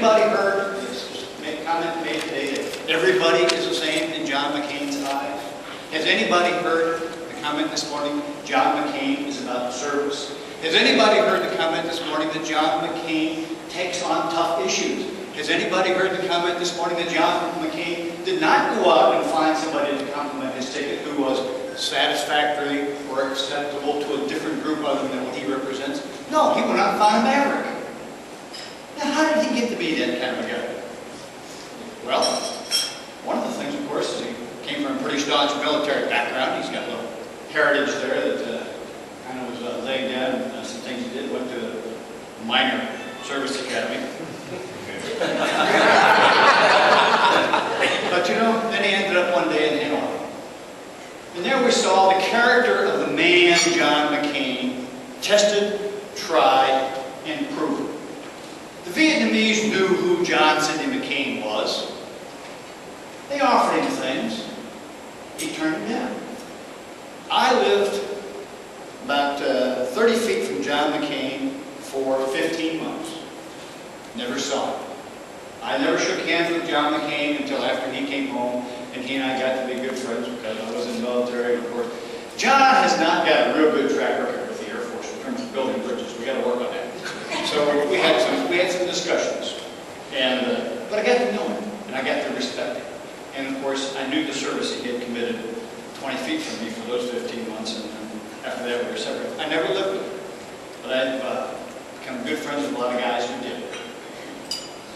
anybody heard this comment made today that everybody is the same in John McCain's eyes? Has anybody heard the comment this morning, John McCain is about service? Has anybody heard the comment this morning that John McCain takes on tough issues? Has anybody heard the comment this morning that John McCain did not go out and find somebody to compliment his ticket who was satisfactory or acceptable to a different group other than what he represents? No, he went out and found a maverick. Now, how did he get to be that kind of a guy? Well, one of the things, of course, is he came from a pretty staunch military background. He's got a little heritage there that kind of was laid down. Some things he did. Went to a minor service academy. But you know, then he ended up one day in Hanoi. And there we saw the character of the man, John McCain, tested, tried, and proven. The Vietnamese knew who John Sidney McCain was. They offered him things. He turned them down. I lived about 30 feet from John McCain for 15 months. Never saw him. I never shook hands with John McCain until after he came home, and he and I got to be good friends because I was in the military, of course. John has not got a real good track record with the Air Force in terms of building bridges. We got to work on that. So we had some discussions, and but I got to know him, and I got to respect him. And of course, I knew the service he had committed 20 feet from me for those 15 months, and after that we were separate. I never lived with him, but I've become good friends with a lot of guys who did.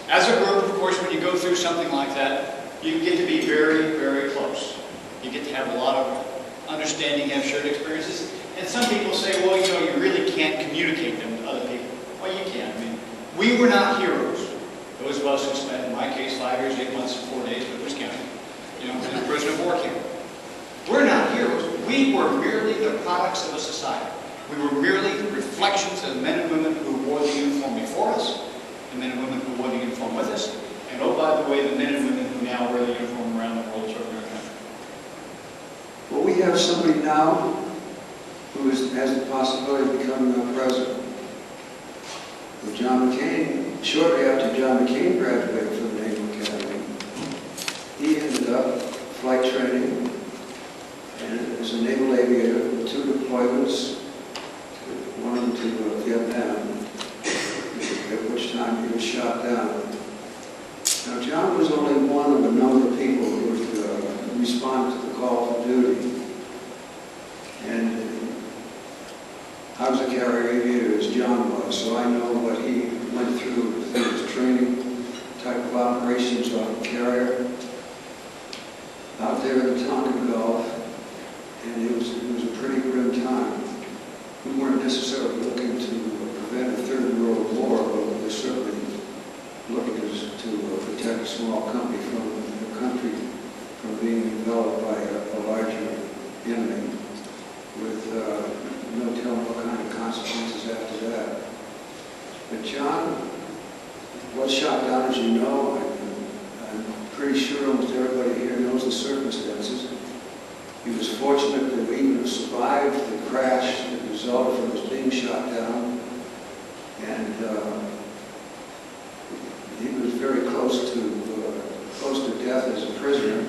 As a group, of course, when you go through something like that, you get to be very, very close. You get to have a lot of understanding, have shared experiences. And some people say, well, you know, you really can't communicate them to other people. Well, you can. I mean, we were not heroes. Those of us who spent, in my case, 5 years, 8 months, and 4 days in Coos County, you know, in a prisoner of war camp. We're not heroes. We were merely the products of a society. We were merely reflections of men and women who wore the uniform before us, the men and women who wore the uniform with us, and oh, by the way, the men and women who now wear the uniform around the world serving our country. Well, we have somebody now who has the possibility of becoming our president. Well, John McCain, shortly after John McCain graduated from the Naval Academy, he ended up flight training and as a naval aviator with 2 deployments, one of them to Vietnam, at which time he was shot down. Now, John was only one of a number of people who would respond to the call for duty. And I was a carrier aviator as John was, so I know what he went through with his training, type of operations on a carrier, out there in the Tonkin Gulf, and it was a pretty grim time. We weren't necessarily looking to prevent a third world war, but we were certainly looking to protect a small country from being enveloped by a larger enemy with no telling what kind of consequences after that. But John was shot down, as you know. I'm pretty sure almost everybody here knows the circumstances. He was fortunate that we even survived the crash that resulted from his being shot down. And he was very close to death as a prisoner.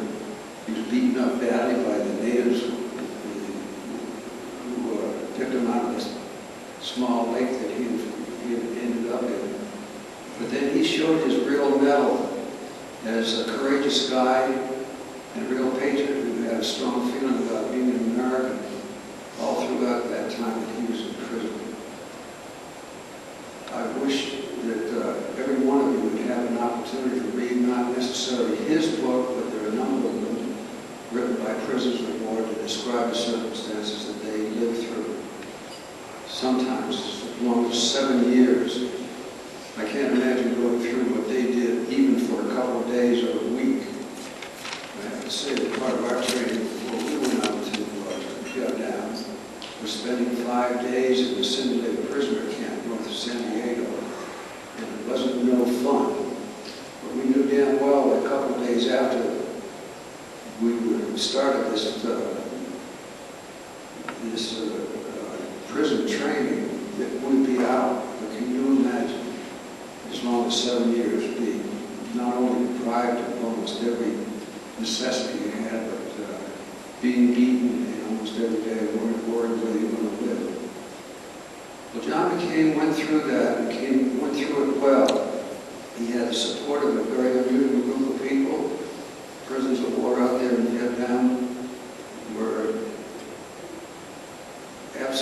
He was beaten up badly by the natives who picked him out of this small lake that he had ended up in. But then he showed his real mettle as a courageous guy and a real patriot who had a strong feeling about being an American all throughout that time that he was in prison. I wish that every one of you would have an opportunity to read not necessarily his book, but there are a number of them written by prisoners of war to describe the circumstances that they lived through. Sometimes as long as 7 years. I can't imagine going through what they did even for a couple of days or a week. I have to say that part of our training before we went out to Vietnam was spending 5 days in a simulated prisoner camp north of San Diego. And it wasn't no fun. But we knew damn well that a couple of days after we started this prison training that we'd be out. But can you imagine as long as 7 years, being not only deprived of almost every necessity he had, but being beaten almost every day, worried whether you're going to live. Well, John McCain went through that and went through it well. He had the support of a very unusual